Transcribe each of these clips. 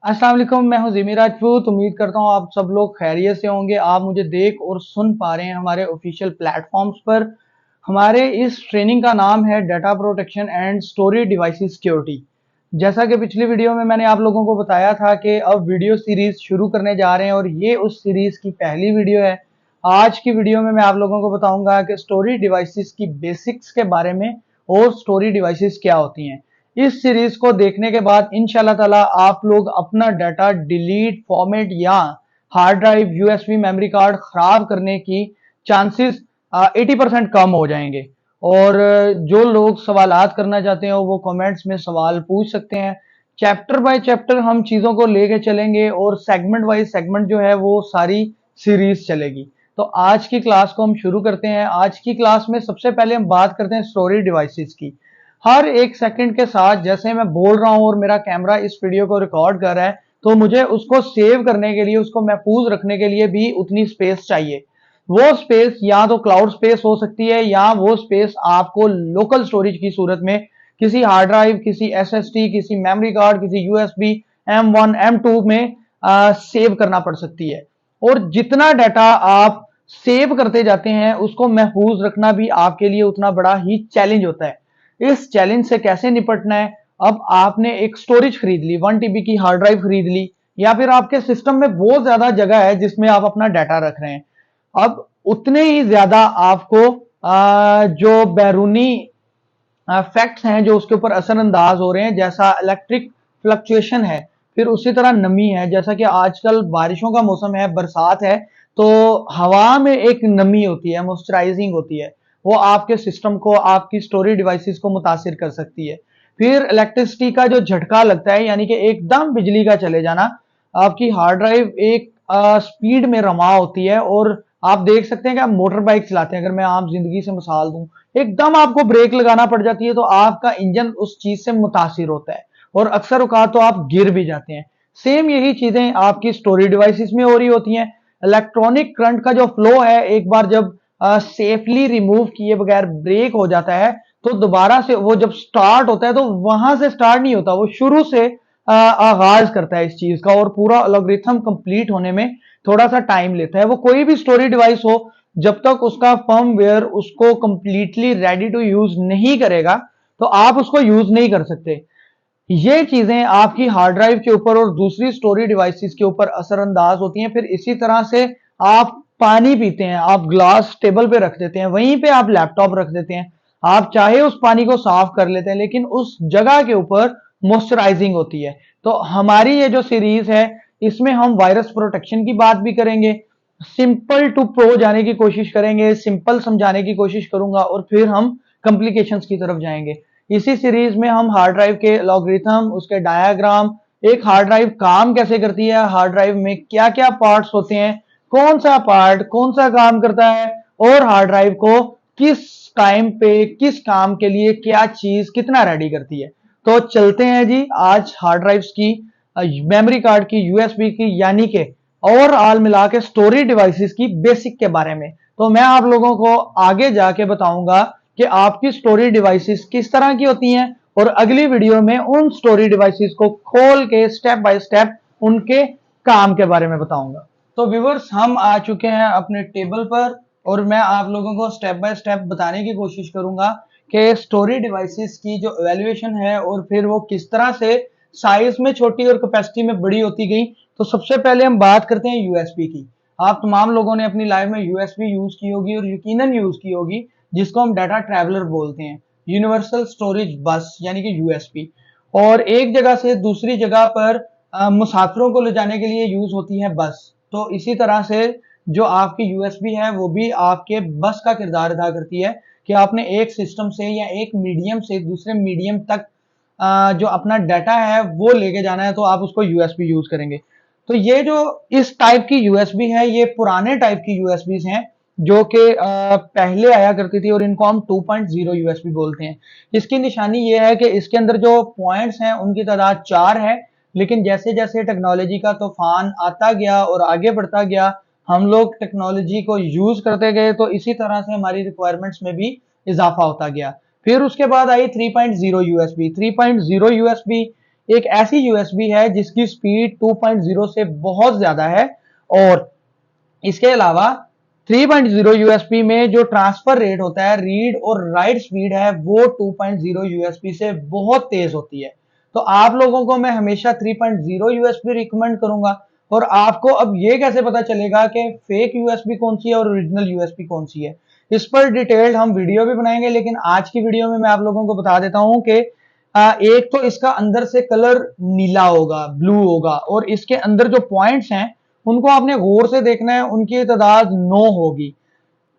अस्सलाम वालेकुम, मैं हूं जिमी राजपूत। उम्मीद करता हूं आप सब लोग खैरियत से होंगे। आप मुझे देख और सुन पा रहे हैं हमारे ऑफिशियल प्लेटफॉर्म्स पर। हमारे इस ट्रेनिंग का नाम है data protection and storage devices security. जैसा कि पिछली वीडियो में मैंने आप लोगों को बताया था कि अब वीडियो सीरीज शुरू करने जा रहे हैं और ये उस सीरीज की पहली वीडियो है। आज की वीडियो में मैं आप लोगों को बताऊंगा कि स्टोरेज डिवाइसेस की बेसिक्स के बारे में और स्टोरेज डिवाइसेस क्या होती हैं। इस सीरीज को देखने के बाद इंशाल्लाह ताला आप लोग अपना डाटा डिलीट, फॉर्मेट या hard drive, USB memory card खराब करने की चांसेस 80% कम हो जाएंगे। और जो लोग सवालात करना चाहते हैं वो कमेंट्स में सवाल पूछ सकते हैं। चैप्टर बाय चैप्टर हम चीजों को लेके चलेंगे और सेगमेंट वाइज सेगमेंट जो है वो सारी सीरीज चलेगी। तो आज की क्लास को हम शुरू करते हैं। आज की क्लास में सबसे पहले हम बात करते हैं स्टोरेज डिवाइसेस की। हर एक सेकंड के साथ जैसे मैं बोल रहा हूं और मेरा कैमरा इस वीडियो को रिकॉर्ड कर रहा है तो मुझे उसको सेव करने के लिए, उसको महफूज रखने के लिए भी उतनी स्पेस चाहिए। वो स्पेस या तो क्लाउड स्पेस हो सकती है या वो स्पेस आपको लोकल स्टोरेज की सूरत में किसी हार्ड ड्राइव, किसी एसएसडी, किसी मेमोरी कार्ड, किसी यूएसबी M1 M2 में सेव करना पड़ सकती है। और जितना डाटा आप सेव करते जाते हैं उसको महफूज रखना भी आपके लिए उतना बड़ा ही चैलेंज होता है। इस चैलेंज से कैसे निपटना है? अब आपने एक स्टोरेज खरीद ली, 1 TB की हार्ड ड्राइव खरीद ली, या फिर आपके सिस्टम में बहुत ज्यादा जगह है जिसमें आप अपना डाटा रख रहे हैं। अब उतने ही ज्यादा आपको जो बैरूनी फैक्ट्स हैं जो उसके ऊपर असरअंदाज हो रहे हैं, जैसा इलेक्ट्रिक फ्लक्चुएशन है, फिर उसी तरह नमी है। जैसा कि आजकल बारिशों का मौसम है, बरसात है, तो हवा में एक नमी होती है, मॉइस्चराइजिंग होती है, वो आपके सिस्टम को, आपकी स्टोरेज डिवाइसेस को मुतासिर कर सकती है। फिर इलेक्ट्रिसिटी का जो झटका लगता है, यानी कि एकदम बिजली का चले जाना, आपकी हार्ड ड्राइव एक स्पीड में रमा होती है और आप देख सकते हैं कि आप मोटर बाइक चलाते हैं, अगर मैं आम जिंदगी से मिसाल दूं, एकदम आपको ब्रेक लगाना पड़ जाती है तो आपका इंजन उस चीज से मुतासिर होता है और अक्सर औकात तो आप गिर भी जाते हैं। सेम यही चीजें आपकी स्टोरेज डिवाइसेस में हो रही होती हैं। इलेक्ट्रॉनिक करंट का जो फ्लो है, एक बार जब सेफली रिमूव किए बगैर ब्रेक हो जाता है तो दोबारा से वो जब स्टार्ट होता है तो वहां से स्टार्ट नहीं होता, वो शुरू से आगाज करता है इस चीज का और पूरा एल्गोरिथम कंप्लीट होने में थोड़ा सा टाइम लेता है। वो कोई भी स्टोरेज डिवाइस हो, जब तक उसका फर्मवेयर उसको कंप्लीटली रेडी टू यूज नहीं करेगा तो आप उसको यूज नहीं कर सकते। ये चीजें आपकी हार्ड ड्राइव के ऊपर और दूसरी स्टोरेज डिवाइसेस के ऊपर असरअंदाज होती हैं। फिर इसी तरह से आप पानी पीते हैं, आप ग्लास टेबल पे रख देते हैं, वहीं पे आप लैपटॉप रख देते हैं, आप चाहे उस पानी को साफ कर लेते हैं लेकिन उस जगह के ऊपर मॉइस्चराइजिंग होती है। तो हमारी ये जो सीरीज है इसमें हम वायरस प्रोटेक्शन की बात भी करेंगे, सिंपल टू प्रो जाने की कोशिश करेंगे, सिंपल समझाने की कोशिश करूंगा और फिर हम कॉम्प्लिकेशंस की तरफ जाएंगे। इसी सीरीज में हम हार्ड ड्राइव के लॉगरिथम, उसके डायग्राम, एक हार्ड ड्राइव काम कैसे करती है, हार्ड ड्राइव में क्या क्या पार्ट्स होते हैं, कौन सा पार्ट कौन सा काम करता है और हार्ड ड्राइव को किस टाइम पे किस काम के लिए क्या चीज कितना रेडी करती है। तो चलते हैं जी आज हार्ड ड्राइव्स की, मेमोरी कार्ड की, यूएसबी की, यानी कि ओवरऑल मिला के स्टोरेज डिवाइसेस की बेसिक के बारे में। तो मैं आप लोगों को आगे जाके बताऊंगा कि आपकी स्टोरेज डिवाइसेस किस तरह की होती हैं और अगली वीडियो में उन स्टोरेज डिवाइसेस को खोल के स्टेप बाय स्टेप उनके काम के बारे में बताऊंगा। तो व्यूअर्स, हम आ चुके हैं अपने टेबल पर और मैं आप लोगों को स्टेप बाय स्टेप बताने की कोशिश करूंगा कि स्टोरेज डिवाइसेस की जो एवेल्युएशन है और फिर वो किस तरह से साइज में छोटी और कैपेसिटी में बड़ी होती गई। तो सबसे पहले हम बात करते हैं यूएसबी की। आप तमाम लोगों ने अपनी लाइफ में यूएसबी यूज की होगी और यकीनन यूज की होगी, जिसको हम डाटा ट्रैवलर बोलते हैं, यूनिवर्सल स्टोरेज बस यानी कि यूएसबी। और एक जगह से दूसरी जगह पर मुसाफिरों को ले जाने के लिए यूज होती है बस। तो इसी तरह से जो आपकी यूएसबी है वो भी आपके बस का किरदार अदा करती है कि आपने एक सिस्टम से या एक मीडियम से दूसरे मीडियम तक जो अपना डाटा है वो लेके जाना है तो आप उसको यूएसबी यूज करेंगे। तो ये जो इस टाइप की यूएसबी है ये पुराने टाइप की यूएसबी हैं जो कि पहले आया करती थी और इनको हम 2.0 यूएसबी बोलते हैं। इसकी निशानी ये है कि इसके अंदर जो पॉइंट्स हैं उनकी तादाद 4 है, लेकिन जैसे जैसे टेक्नोलॉजी का तूफान आता गया और आगे बढ़ता गया, हम लोग टेक्नोलॉजी को यूज करते गए तो इसी तरह से हमारी रिक्वायरमेंट्स में भी इजाफा होता गया। फिर उसके बाद आई 3.0 यूएसबी। 3.0 यूएसबी एक ऐसी यूएसबी है जिसकी स्पीड 2.0 से बहुत ज्यादा है, और इसके अलावा 3.0 यूएसबी में जो ट्रांसफर रेट होता है, रीड और राइट स्पीड है, वो 2.0 यूएसबी से बहुत तेज होती है। तो आप लोगों को मैं हमेशा 3.0 यूएसबी रिकमेंड करूंगा। और आपको अब ये कैसे पता चलेगा कि फेक यूएसबी कौन सी है और ओरिजिनल यूएसबी कौन सी है, इस पर डिटेल्ड हम वीडियो भी बनाएंगे, लेकिन आज की वीडियो में मैं आप लोगों को बता देता हूं कि एक तो इसका अंदर से कलर नीला होगा, ब्लू होगा, और इसके अंदर जो पॉइंट्स हैं उनको आपने गौर से देखना है, उनकी तादाद 9 होगी,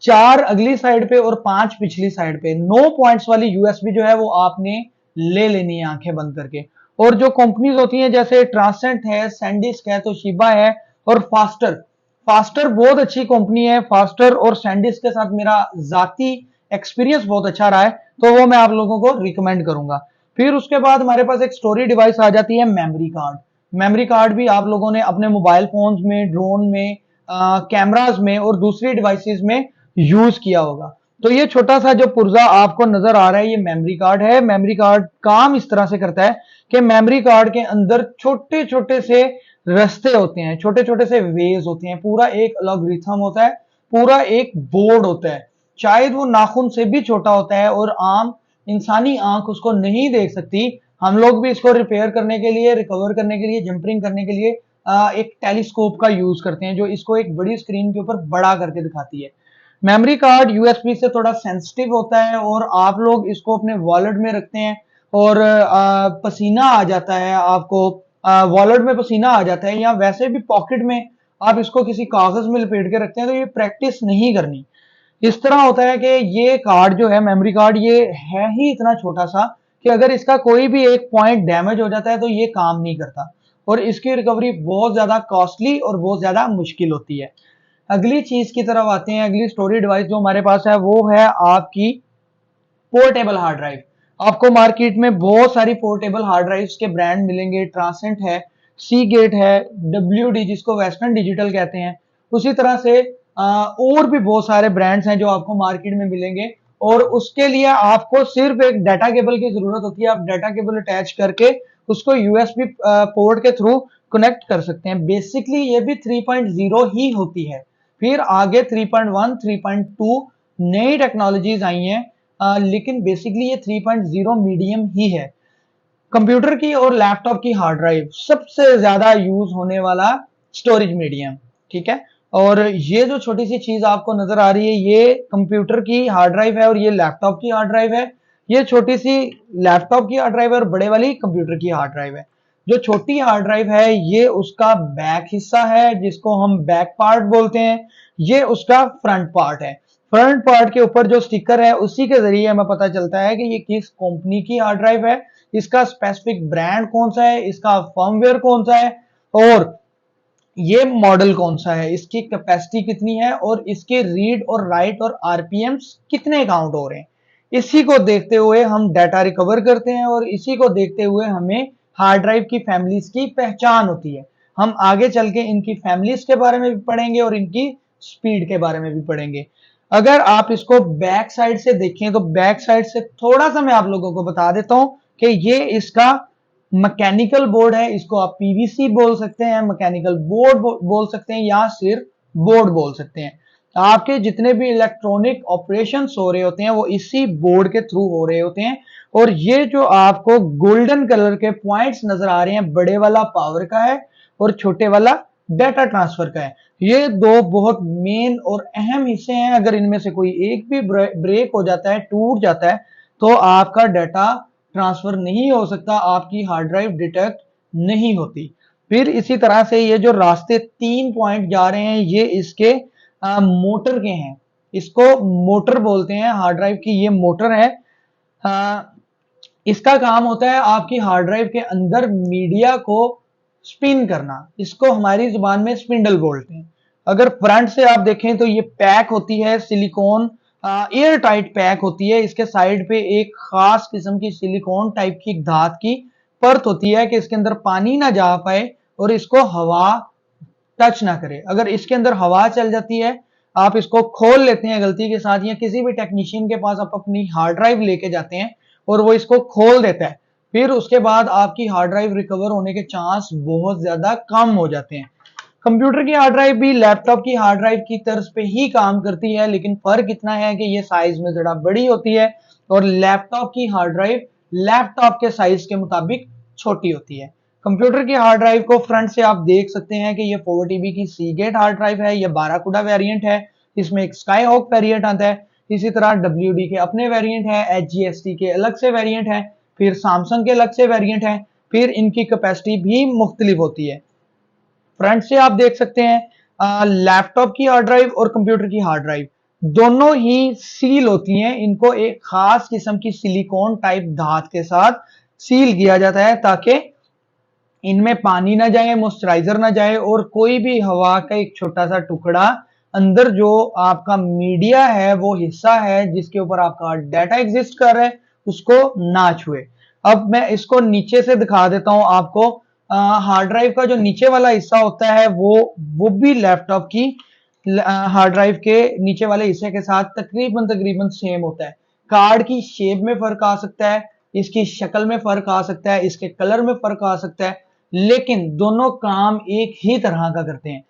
4 अगली साइड पे और 5 पिछली साइड पे। 9 पॉइंट्स वाली यूएसबी जो है वो आपने ले लेनी है आंखें बंद करके। और जो कंपनीज होती हैं जैसे ट्रांसेंट है, सैंडिस्क है, तोशिबा है और फास्टर, फास्टर बहुत अच्छी कंपनी है। फास्टर और सैंडिस्क के साथ मेरा जाती एक्सपीरियंस बहुत अच्छा रहा है, तो वो मैं आप लोगों को रिकमेंड करूंगा। फिर उसके बाद हमारे पास एक स्टोरेज डिवाइस आ जाती है, मेमोरी कार्ड। मेमोरी कार्ड भी आप लोगों ने अपने मोबाइल फोन्स में, ड्रोन में, कैमराज में और दूसरी डिवाइसेस में यूज किया होगा। तो ये छोटा सा जो पुर्जा आपको नजर आ रहा है, ये मेमोरी कार्ड है। मेमोरी कार्ड काम इस तरह से करता है कि मेमोरी कार्ड के अंदर छोटे छोटे से रास्ते होते हैं, छोटे छोटे से वेज होते हैं, पूरा एक अलॉगरिथम होता है, पूरा एक बोर्ड होता है, शायद वो नाखून से भी छोटा होता है और आम इंसानी आंख उसको नहीं देख सकती। हम लोग भी इसको रिपेयर करने के लिए, रिकवर करने के लिए, जंपरिंग करने के लिए एक टेलीस्कोप का यूज करते हैं, जो इसको एक बड़ी स्क्रीन के ऊपर बड़ा करके दिखाती है। मेमोरी कार्ड यूएसबी से थोड़ा सेंसिटिव होता है और आप लोग इसको अपने वॉलेट में रखते हैं और पसीना आ जाता है आपको, वॉलेट में पसीना आ जाता है, या वैसे भी पॉकेट में आप इसको किसी कागज में लपेट के रखते हैं, तो ये प्रैक्टिस नहीं करनी। इस तरह होता है कि ये कार्ड जो है, मेमोरी कार्ड, ये है ही इतना छोटा सा कि अगर इसका कोई भी एक पॉइंट डैमेज हो जाता है तो ये काम नहीं करता, और इसकी रिकवरी बहुत ज्यादा कॉस्टली और बहुत ज्यादा मुश्किल होती है। अगली चीज की तरफ आते हैं। अगली स्टोरेज डिवाइस जो हमारे पास है वो है आपकी पोर्टेबल हार्ड ड्राइव। आपको मार्केट में बहुत सारी पोर्टेबल हार्ड ड्राइव्स के ब्रांड मिलेंगे, ट्रांसेंट है, सी गेट है, डब्ल्यू डी जिसको वेस्टर्न डिजिटल कहते हैं, उसी तरह से और भी बहुत सारे ब्रांड्स हैं जो आपको मार्केट में मिलेंगे। और उसके लिए आपको सिर्फ एक डाटा केबल की जरूरत होती है। आप डाटा केबल अटैच करके उसको यूएसबी पोर्ट के थ्रू कनेक्ट कर सकते हैं। बेसिकली ये भी 3.0 ही होती है। फिर आगे 3.1, 3.2 नई टेक्नोलॉजीज आई हैं, लेकिन बेसिकली ये 3.0 मीडियम ही है। कंप्यूटर की और लैपटॉप की हार्ड ड्राइव सबसे ज्यादा यूज होने वाला स्टोरेज मीडियम, ठीक है। और ये जो छोटी सी चीज आपको नजर आ रही है, ये कंप्यूटर की हार्ड ड्राइव है और ये लैपटॉप की हार्ड ड्राइव है। ये छोटी सी लैपटॉप की हार्ड ड्राइव है और बड़े वाली कंप्यूटर की हार्ड ड्राइव है। जो छोटी हार्ड ड्राइव है ये उसका बैक हिस्सा है, जिसको हम बैक पार्ट बोलते हैं। ये उसका फ्रंट पार्ट है। फ्रंट पार्ट के ऊपर जो स्टिकर है उसी के जरिए हमें पता चलता है कि ये किस कंपनी की हार्ड ड्राइव है, इसका स्पेसिफिक ब्रांड कौन सा है, इसका फर्मवेयर कौन सा है, और ये मॉडल कौन सा है, इसकी कैपेसिटी कितनी है, और इसके रीड और राइट और आरपीएम्स कितने काउंट हो रहे हैं। इसी को देखते हुए हम डाटा रिकवर करते हैं और इसी को देखते हुए हमें हार्ड ड्राइव की फैमिलीज की पहचान होती है। हम आगे चल के इनकी फैमिलीज के बारे में भी पढ़ेंगे और इनकी स्पीड के बारे में भी पढ़ेंगे। अगर आप इसको बैक साइड से देखें तो बैक साइड से थोड़ा सा मैं आप लोगों को बता देता हूं कि ये इसका मैकेनिकल बोर्ड है। इसको आप पीवीसी बोल सकते हैं, मैकेनिकल बोर्ड बोल सकते हैं, या सिर्फ बोर्ड बोल सकते हैं। आपके जितने भी इलेक्ट्रॉनिक ऑपरेशंस हो रहे होते हैं वो इसी बोर्ड के थ्रू हो रहे होते हैं। और ये जो आपको गोल्डन कलर के पॉइंट्स नजर आ रहे हैं, बड़े वाला पावर का है और छोटे वाला डाटा ट्रांसफर का है। ये दो बहुत मेन और अहम हिस्से हैं। अगर इनमें से कोई एक भी ब्रेक हो जाता है, टूट जाता है, तो आपका डाटा ट्रांसफर नहीं हो सकता, आपकी हार्ड ड्राइव डिटेक्ट नहीं होती। फिर इसी तरह से ये जो रास्ते 3 पॉइंट जा रहे हैं, ये इसके मोटर के हैं। इसको मोटर बोलते हैं, हार्ड ड्राइव की ये मोटर है। आ, इसका काम होता है आपकी हार्ड ड्राइव के अंदर मीडिया को स्पिन करना। इसको हमारी जुबान में स्पिंडल बोलते हैं। अगर फ्रंट से आप देखें तो ये पैक होती है, सिलिकॉन एयर टाइट पैक होती है। इसके साइड पे एक खास किस्म की सिलिकॉन टाइप की धात की परत होती है कि इसके अंदर पानी ना जा पाए और इसको हवा टच ना करे। अगर इसके अंदर हवा चल जाती है, आप इसको खोल लेते हैं गलती के साथ, या किसी भी टेक्नीशियन के पास आप अपनी हार्ड ड्राइव लेके जाते हैं और वो इसको खोल देता है, फिर उसके बाद आपकी हार्ड ड्राइव रिकवर होने के चांस बहुत ज्यादा कम हो जाते हैं। कंप्यूटर की हार्ड ड्राइव भी लैपटॉप की हार्ड ड्राइव की तर्ज पे ही काम करती है, लेकिन फर्क इतना है कि ये साइज में जरा बड़ी होती है और लैपटॉप की हार्ड ड्राइव लैपटॉप के साइज के मुताबिक छोटी होती है। कंप्यूटर की हार्ड ड्राइव को फ्रंट से आप देख सकते हैं कि ये 4 TB की सीगेट हार्ड ड्राइव है, ये बाराकूडा वेरिएंट है, इसमें एक स्काई हॉक वेरिएंट आता है। इसी तरह WD के अपने वेरिएंट है, HGST के अलग से वेरिएंट है, फिर सैमसंग के अलग से वेरिएंट है, फिर इनकी कैपेसिटी भी मुख्तलिफ होती है। फ्रंट से आप देख सकते हैं लैपटॉप की हार्ड ड्राइव और कंप्यूटर की हार्ड ड्राइव दोनों ही सील होती हैं। इनको एक खास किस्म की सिलिकॉन टाइप धात के साथ सील किया जाता है ताकि इनमें पानी ना जाए, मॉइस्चराइजर ना जाए और कोई भी हवा का एक छोटा सा टुकड़ा अंदर जो आपका मीडिया है, वो हिस्सा है जिसके ऊपर आपका डाटा एग्जिस्ट कर रहा है, उसको ना छुए। अब मैं इसको नीचे से दिखा देता हूं आपको। हार्ड ड्राइव का जो नीचे वाला हिस्सा होता है वो भी लैपटॉप की हार्ड ड्राइव के नीचे वाले हिस्से के साथ तकरीबन तकरीबन सेम होता है। कार्ड की शेप में फर्क आ सकता है, इसकी शक्ल में फर्क आ सकता है, इसके कलर में फर्क आ सकता है, लेकिन दोनों काम एक ही तरह का करते हैं।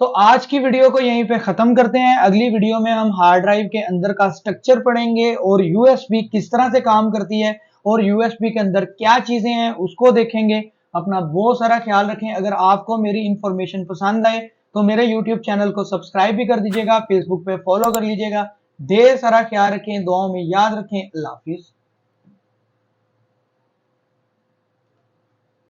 तो आज की वीडियो को यहीं पे खत्म करते हैं। अगली वीडियो में हम हार्ड ड्राइव के अंदर का स्ट्रक्चर पढ़ेंगे और यूएसबी किस तरह से काम करती है और यूएसबी के अंदर क्या चीजें हैं उसको देखेंगे। अपना बहुत सारा ख्याल रखें। अगर आपको मेरी इंफॉर्मेशन पसंद आए तो मेरे यूट्यूब चैनल को सब्सक्राइब भी कर दीजिएगा, फेसबुक पे फॉलो कर लीजिएगा। ढेर सारा ख्याल रखें, दुआओं में याद रखें। अल्लाह हाफिज।